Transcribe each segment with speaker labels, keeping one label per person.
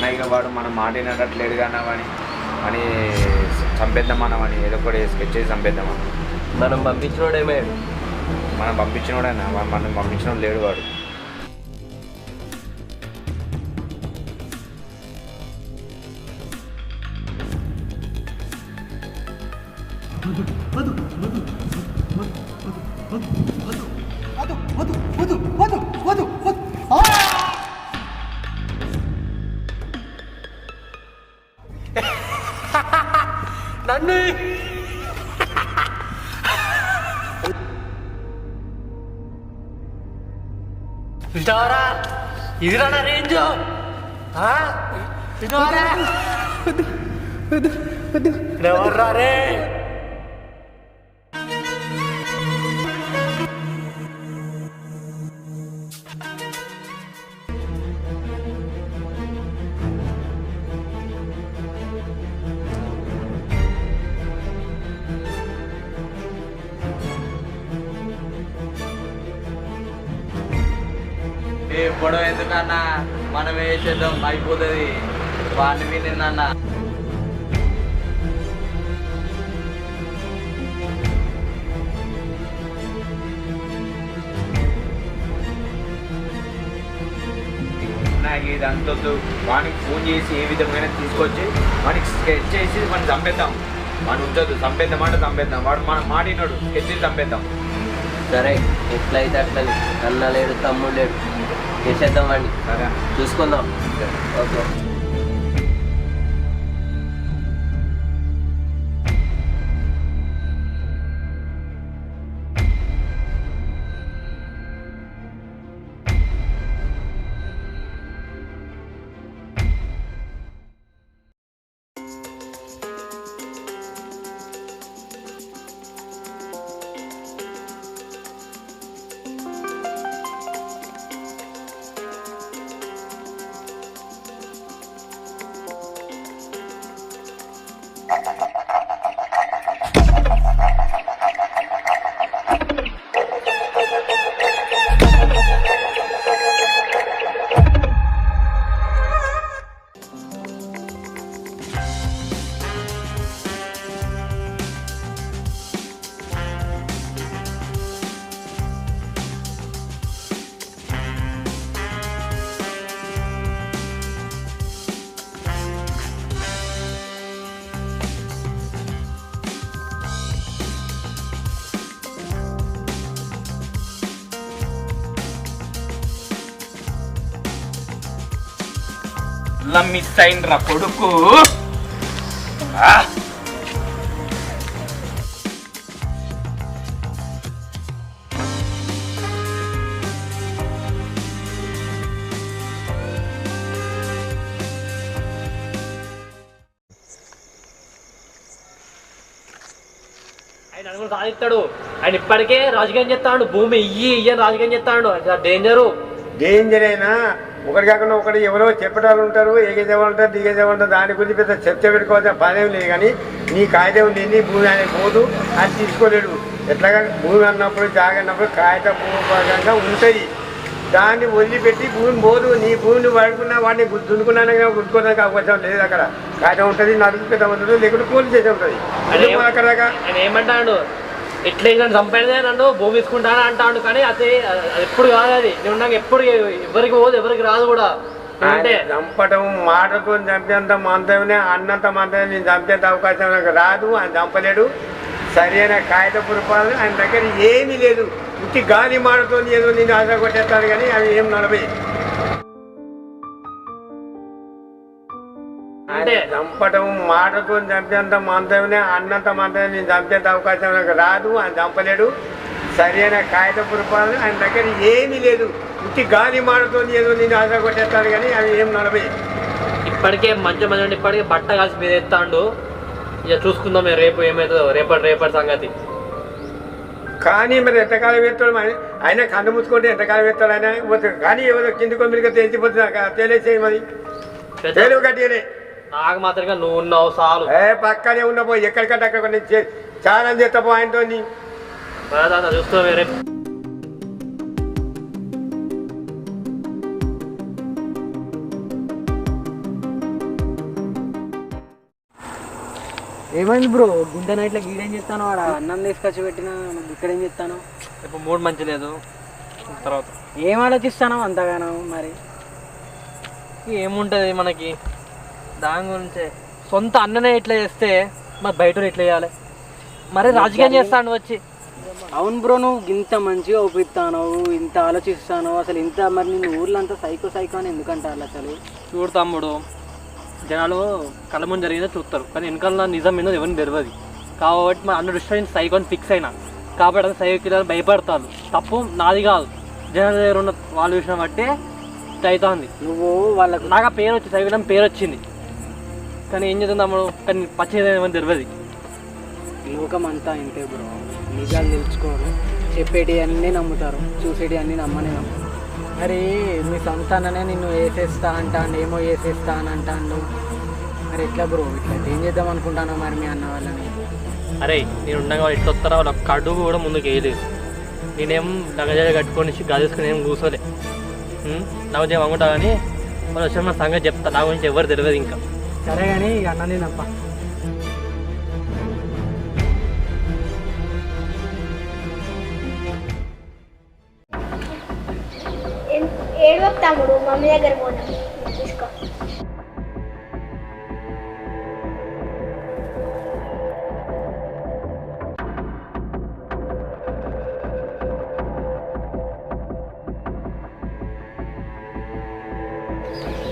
Speaker 1: అన్న ఇక వాడు మనం మాట వినట్లేడు కానీ అని చంపేద్దాం మనం అని ఏదో ఒకటి స్కెచ్ చేసి చంపేద్దాం
Speaker 2: మనం పంపించినోడేమేడు
Speaker 1: మనం పంపించినోడైనా మనం పంపించినోడు లేడు వాడు
Speaker 2: నన్ను వింటావరా ఇదిరా నా రేంజ్ ఎవర్రా రే
Speaker 3: గొడవ ఎందుకన్నా మనం వేసేద్దాం అయిపోతుంది వాడిని వినిందన్న
Speaker 1: నాకు ఇది అంతొద్దు వానికి ఫోన్ చేసి ఏ విధమైన తీసుకొచ్చి వానికి స్కెచ్ చేసి మనం చంపేద్దాం వాడిని ఉంచొద్దు చంపేద్దామంటే చంపేద్దాం వాడు మనం మాటినాడు స్కెచ్ చేసి చంపేద్దాం
Speaker 2: సరే ఎట్లయితే అట్లా అన్న లేడు తమ్ముడు లేడు చేసేద్దాం వాడిని
Speaker 1: సరే
Speaker 2: చూసుకుందాం ఓకే
Speaker 1: మిస్ అయిండ్రా కొడుకు
Speaker 2: ఆయన అనుకుని సాధిస్తాడు ఆయన ఇప్పటికే రాజకీయం చేస్తాడు భూమి ఇయ్యని రాజకీయం చేస్తాడు డేంజరు
Speaker 4: డేంజర్ అయినా ఒకటి కాకుండా ఒకటి ఎవరో చెప్పడాలు ఉంటారు ఎగేదేవాళ్ళు ఉంటారు దిగేదేవాళ్ళు ఉంటారు దాని గురించి పెద్ద చర్చ పెట్టుకోవాల్సిన పనేం లేదు కానీ నీ కాగితం లేని భూమి ఆయన పోదు అది తీసుకోలేడు ఎట్లాగా భూమి అన్నప్పుడు జాగన్నప్పుడు కాగితం భూమిగా ఉంటుంది దాన్ని వదిలిపెట్టి భూమి పోదు నీ భూమిని వాడుకున్నా వాడిని దున్నుకున్నాను గుర్తుకోవడానికి అవకాశం లేదు అక్కడ కాగితం ఉంటుంది నడుపు పెద్ద ఉంటుంది లేకుంటే పోలీస్ స్టేషన్ ఉంటుంది అక్కడ దాకా
Speaker 2: ఆయన ఏమంటాడు ఎట్లా చంపేదే నన్ను భూమి తీసుకుంటాను అంటాడు కానీ అదే ఎప్పుడు కాదు అది నేను నాకు ఎప్పుడు ఎవరికి పోదు ఎవరికి రాదు కూడా అంటే
Speaker 4: చంపటం మాటతో చంపేంత మంతమే అన్నంత మంతమే నేను చంపేంత అవకాశం నాకు రాదు ఆయన చంపలేడు సరైన కాగితపు రూపాయలు ఆయన దగ్గర ఏమీ లేదు ఉట్టి గాలి మాటతో ఏదో నేను ఆశ కొట్టేస్తాను కానీ అవి ఏం నలభై
Speaker 2: అంటే
Speaker 4: చంపటం మాటతో చంపేంత మంతమే అన్నంత మంతమే నేను చంపేంత అవకాశం నాకు రాదు ఆయన చంపలేడు సరైన కాగితపు రూపాయలు ఆయన దగ్గర ఏమీ లేదు ఉట్టి గాలి మాటతో ఏదో నేను ఆశ కొట్టేస్తాను కానీ అవి ఏం నలభై
Speaker 2: ఇప్పటికే మంచి మంచి ఇప్పటికే బట్ట కలిసి మీద ఎత్తాడు ఇక చూసుకుందాం రేపు ఏమవుతుందో రేపటి సంగతి
Speaker 4: కానీ మరి ఎంతకాలం వేస్తాడు ఆయన కన్ను ముచ్చుకుంటే ఎంతకాలం వేస్తాడు ఆయన కానీ ఎవరో కిందికో మీరు తెలిసిపోతుంది తేలేసేయి మరి తేలివు కట్టినే
Speaker 2: నాకు మాత్రంగా నువ్వు ఉన్నావు చాలు
Speaker 4: పక్కనే ఉన్నపో ఎక్కడికంటే అక్కడ చాలా చేస్తాపో ఆయనతో
Speaker 2: చూస్తున్నాం రేపు
Speaker 5: ఏమైంది బ్రో గుంట నైట్లో గీడేం చెప్తాను వాడు అన్నం తీసుకొచ్చి పెట్టినా ఇక్కడ ఏం చెప్తాను
Speaker 2: ఇప్పుడు మూడ్ మంచి లేదు తర్వాత
Speaker 5: ఏం ఆలోచిస్తాను అంతగానో మరి
Speaker 2: ఏముంటుంది మనకి దాని గురించే సొంత అన్ననే ఇట్లా చేస్తే మరి బయట ఎట్లా చేయాలి మరి రాజకీయం చేస్తాను వచ్చి
Speaker 5: అవును బ్రో నువ్వు ఇంత మంచిగా ఒప్పిస్తాను ఇంత ఆలోచిస్తాను అసలు ఇంత మరి నేను ఊర్లో అంతా సైకో అని ఎందుకంటారు అసలు
Speaker 2: చూడు తమ్ముడు జనాలు కళ్ళ ముందు జరిగిందో చూస్తారు కానీ వెనకాల నిజం మీద ఎవరిని తెలియదు కాబట్టి మా అన్న దృష్టిలో నేను సైకోని ఫిక్స్ అయినా కాబట్టి అది సైకోకి భయపడతాను తప్పు నాది కాదు జనాల దగ్గర ఉన్న వాళ్ళ విషయం బట్టి అవుతుంది
Speaker 5: నువ్వు వాళ్ళకు
Speaker 2: నాకు ఆ పేరు వచ్చి సైకోని పేరు వచ్చింది కానీ ఏం చేద్దాం తమ్ముడు కానీ పచ్చేది ఏమని తెలియదు
Speaker 5: లోకం అంతా ఇంతే బ్రో నిజాలు తెలుసుకోరు చెప్పేటి అన్నీ నమ్ముతారు చూసేటి అన్నీ నమ్మనే నమ్ముతారు మరి మీ సంతాననే నిన్ను వేసేస్తా అంటాను ఏమో వేసేస్తా అని అంటాను మరి ఎట్లా బ్రో ఇట్లా ఏం చేద్దాం అనుకుంటాను మరి మీ అన్న వాళ్ళని
Speaker 2: అరే నేను ఉండగా వాళ్ళు ఎట్లా వస్తారో వాళ్ళ కడుగు కూడా ముందుకు వేయలేదు నేనేం నగజాలు కట్టుకొని గాజేసుకుని ఏం కూర్చోలే నాకు చేయమంటా కానీ వాళ్ళు వచ్చి మన సంగతి చెప్తా నా గురించి ఎవరు తెలియదు ఇంకా
Speaker 5: సరే కానీ ఇక అన్నని నప్ప
Speaker 6: ఏడు తమ్ముడు మమ్మీ దగ్గర పోదాం తీసుకో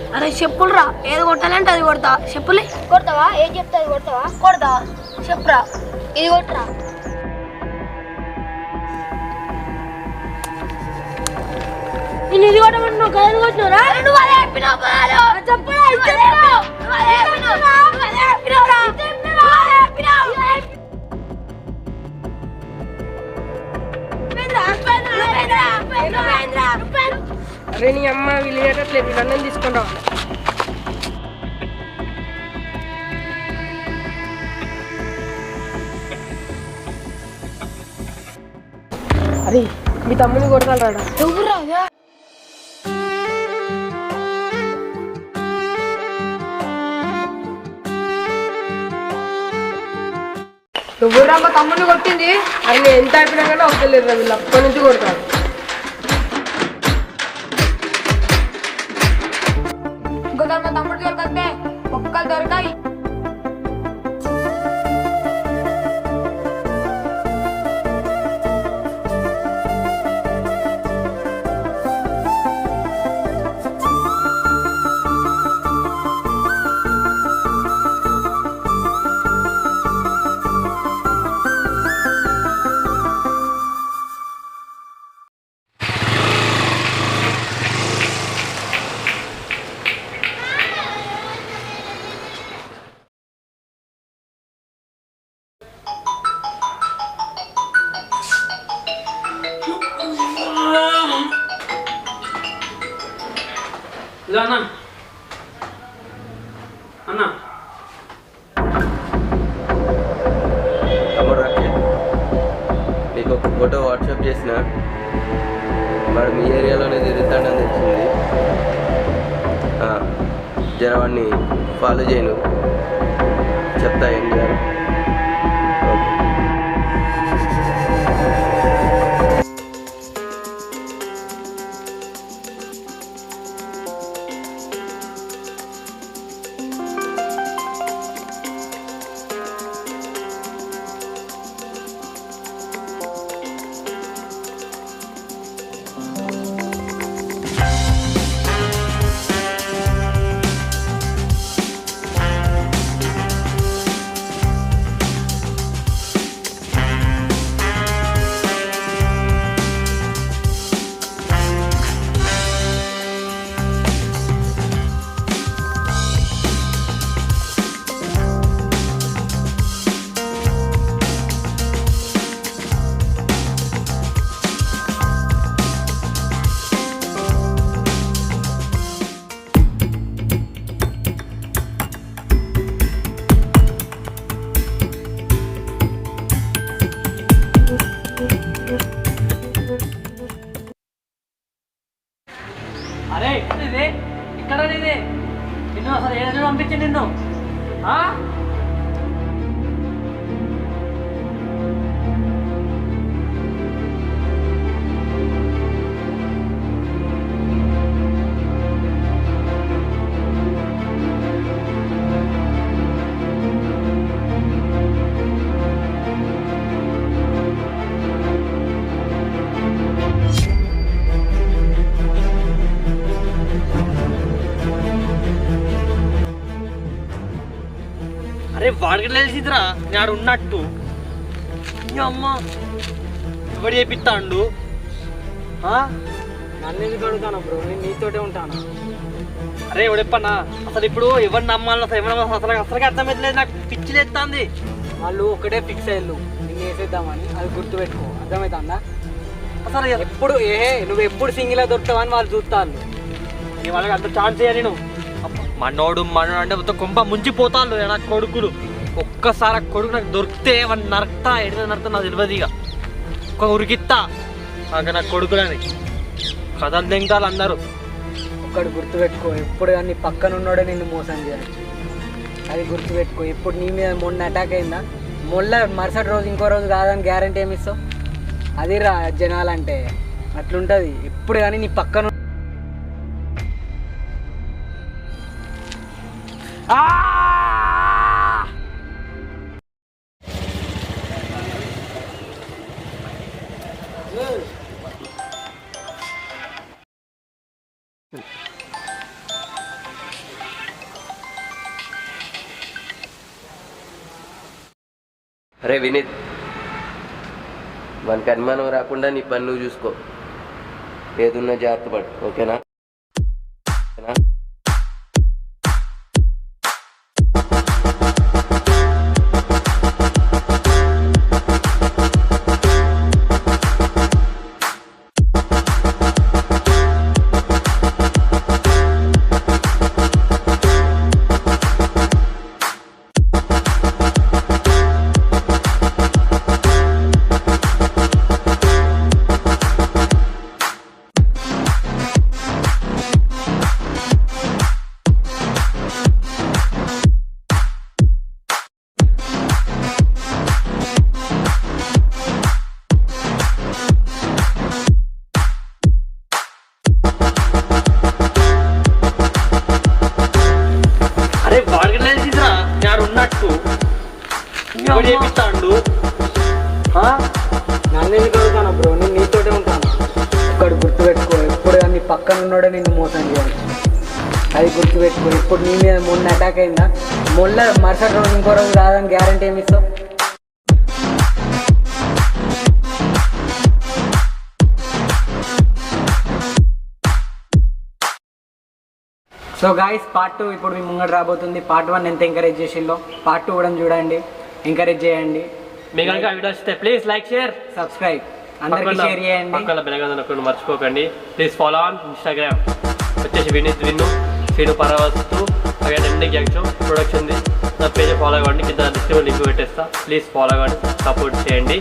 Speaker 6: అరే చెప్పులురా ఏది కొట్టాలంటే అది కొడతా చెప్పులే కొడతావా ఏం చెప్తా అది కొడతావా కొడతావా చెప్పురా ఇది కొట్టరా నేను ఇది కొట్టమంటున్నావు కదా ఎందుకు కొట్టినవురా నువ్వు అదే చెప్పినావు బాలు చెప్పురా నువ్వు అదే చెప్పినావు నువ్వు అదే చెప్పినావురా నువ్వు అదే చెప్పినావు
Speaker 5: అరే నీ అమ్మ వీళ్ళేటట్లేదు ఇవన్నీ తీసుకుంటావు అరే మీ తమ్ముని కొడతాడు
Speaker 6: ఎవరు రాదా
Speaker 5: నువ్వురా మా తమ్ముని కొట్టింది అరే నేను ఎంత అయిపోయినా కానీ అవతలేదు వీళ్ళు అప్పటి నుంచి కొడతాడు ఇంకోసారి మా తమ్ముడు దొరకతే ఒక్కలు దొరకాయి
Speaker 2: ఇలా అన్నా అన్నా
Speaker 3: తమ్ముడు రాకేష్ నీకు ఒక ఫోటో వాట్సాప్ చేసిన వాడు మీ ఏరియాలోనే తిరుగుతాడని తెలిసింది జనవాడిని ఫాలో చేయను చెప్తా ఏం చేయాలి ఓకే
Speaker 2: అరే ఇదే ఇక్కడ నిన్ను అసలు ఏ పంపించి నిన్ను అరే వాడికి తెలిసిద్రా నేను ఉన్నట్టు అమ్మ ఎవడు చేపిస్తాడు
Speaker 5: నన్ను ఎందుకు అడుగుతాను బ్రో, నేను నీతోటే ఉంటాను.
Speaker 2: అరే ఎవడెప్పన్నా అసలు ఇప్పుడు ఎవరు నమ్మాలి అసలు ఎవరు అసలు అర్థమవుతలేదు, నాకు పిచ్చి లేస్తుంది.
Speaker 5: వాళ్ళు ఒకటే ఫిక్స్ అయ్యారు నిన్ను వేసేద్దామని, అది గుర్తుపెట్టుకో. అర్థమవుతుందా?
Speaker 2: అసలు
Speaker 5: ఎప్పుడు నువ్వు ఎప్పుడు సింగిల్ దొరుకుతావని వాళ్ళు చూస్తాను.
Speaker 2: నీ వాళ్ళకి అంత ఛాన్స్ ఇయ్య నేను. మనోడు అంటే మొత్తం కొంప ముంచిపోతాను నా కొడుకులు. ఒక్కసారి కొడుకు నాకు దొరికితే వాడిని నరక్తా ఎడితే నరతా నాకు తెలియదు. ఇక ఒక్క ఉరికిత్తా నా కొడుకులని కథలు దింగాలి అందరూ.
Speaker 5: ఒక్కడు గుర్తుపెట్టుకో, ఎప్పుడు కానీ పక్కన ఉన్నోడే నిన్ను మోసం చేయాలి. అది గుర్తుపెట్టుకో. ఇప్పుడు నీ మీద మొన్న అటాక్ అయిందా, మరుసటి రోజు ఇంకో రోజు కాదని గ్యారంటీ ఏమి ఇస్తావు? అది రా జనాలంటే అట్లుంటుంది. ఎప్పుడు కానీ నీ పక్కన
Speaker 3: అరే వినీత్, మనకి అనుమానం రాకుండా నీ పని నువ్వు చూసుకో. ఏదున్నా జాగ్రత్త పడు, ఓకేనా?
Speaker 2: అరే వాడికి తెలిసిద్రా నేను ఉన్నట్టు ఎవడు చేపిస్తాడు.
Speaker 5: నన్ను ఎందుకు అడుగుతాను బ్రో, నేను నీతోటే ఉంటాను. ఒక్కడు గుర్తుపెట్టుకో, ఎప్పుడు కానీ పక్కన ఉన్నోడే నిన్ను మోసం చేయాలి. అది గుర్తుపెట్టుకో. ఇప్పుడు నీ మీద మొన్న అటాక్ అయిందా, మరుసటి రోజు ఇంకో రోజు కాదని గ్యారంటీ ఏమి ఇస్తావు? సో గాయస్, పార్ట్ 2 ఇప్పుడు మీ ముంగట రాబోతుంది. పార్ట్ 1 ఎంత ఎంకరేజ్ చేసిందో పార్ట్ 2 కూడా చూడండి, ఎంకరేజ్ చేయండి.
Speaker 2: మీకు కనుక వీడియో వస్తే ప్లీజ్ లైక్ షేర్
Speaker 5: సబ్స్క్రైబ్ అందరికీ షేర్ చేయండి.
Speaker 2: పక్కన బెల్ మర్చిపోకండి. ప్లీజ్ ఫాలో ఆన్ ఇన్స్టాగ్రామ్ వచ్చేసి Vineeth Srinu Paravastu again ending junction ప్రొడక్షన్ది. నా పేజ్ ఫాలో అవ్వండి, కింద డిస్క్రిప్షన్ లింక్ పెట్టేస్తా. ప్లీజ్ ఫాలో అవ్వండి, సపోర్ట్ చేయండి.